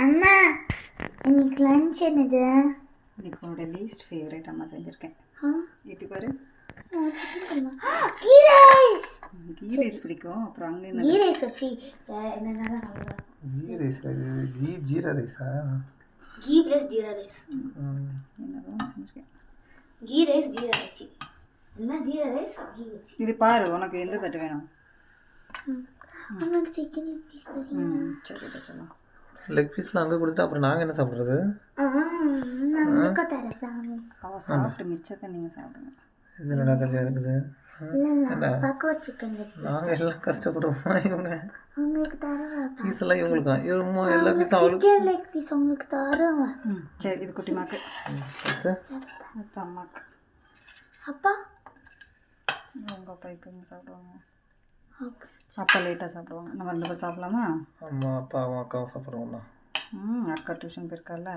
அண்ணா இன்னைக்கு லஞ்ச் என்னது? இன்னைக்கு உன்னோட லீஸ்ட் ஃபேவரட் அம்மா செஞ்சுருக்கேன். எப்படி பாரு, கீ ரைஸ். கீ ரைஸ் பிடிக்கும். அப்புறம் அங்கே என்ன கீ ரைஸ் வச்சு என்னென்ன கீ ரைஸ் கீ ஜீரா ரைஸா? Ghee plus jeera rice. என்னதான் செஞ்சுருக்கேன். கீ ரைஸ் ஜீரா வச்சு இல்லைன்னா ஜீரா ரைஸ் கீ வச்சு. இது பாரு, உனக்கு எந்த தட்டு வேணும்? உனக்கு சிக்கன் லெக் பீஸ் தெரியுமா? சரி சொல்லலாம். லெக் பீஸ்லாம் அங்கே கொடுத்துட்டு அப்புறம் நாங்கள் என்ன சாப்பிட்றது? நான் உனக்கு தரேன் ப்ராமிஸ். அவள் சாப்பிட்டு மிச்சத்தை நீங்கள் சாப்பிடுங்க. இது என்னடா கதையாக இருக்குது? இல்லை பக்கோட் சிக்கன் லெக் பீஸ் நாங்கள் எல்லாம் கஷ்டப்படுவோமா? இவங்க உங்களுக்கு தரேன். பீஸ் எல்லாம் இவங்களுக்கா? இவங்க எல்லா பீஸும் அவளுக்கு. சிக்கன் லெக் பீஸ் உங்களுக்கு தரேன். சரி, இது குட்டிமாக்கு, அடுத்து அம்மாக்கு. அப்பா உங்கள் அப்பா இப்போ இங்கே சாப்பிடுவாங்க. அப்பா லேட்டாக சாப்பிடுவாங்க. நம்ம 2 பேர் சாப்பிடலாமா? அம்மா அப்பாவும் அக்காவும் சாப்பிட்றோம்ண்ணா. அக்கா டியூஷன் போயிருக்கால.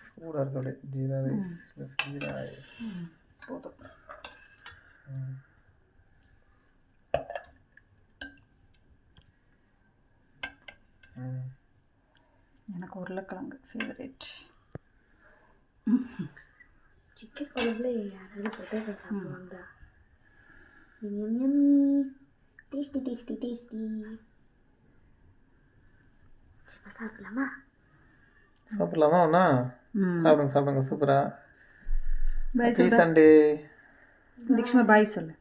சூடாக இருக்கு அப்படியே. Jeera rice plus jeera rice போதும். எனக்கு உருளைக்கிழங்கு ஃபேவரேட். சிக்கன் குழம்புல யாராவது பொட்டேட்டோ சாப்பிடுவாங்க. Yummy tasty tasty tasty. இப்போ சாப்பிடலாமா? சாப்பிட்லாமா ஒன்றா? சாப்பிடுங்க சாப்பிடுங்க. சூப்பரா. பாய் ஹாப்பி சண்டே. தீக்ஷ்மா பாய் சொல்லு.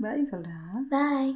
பாய் சொல்கிறா. பாய்.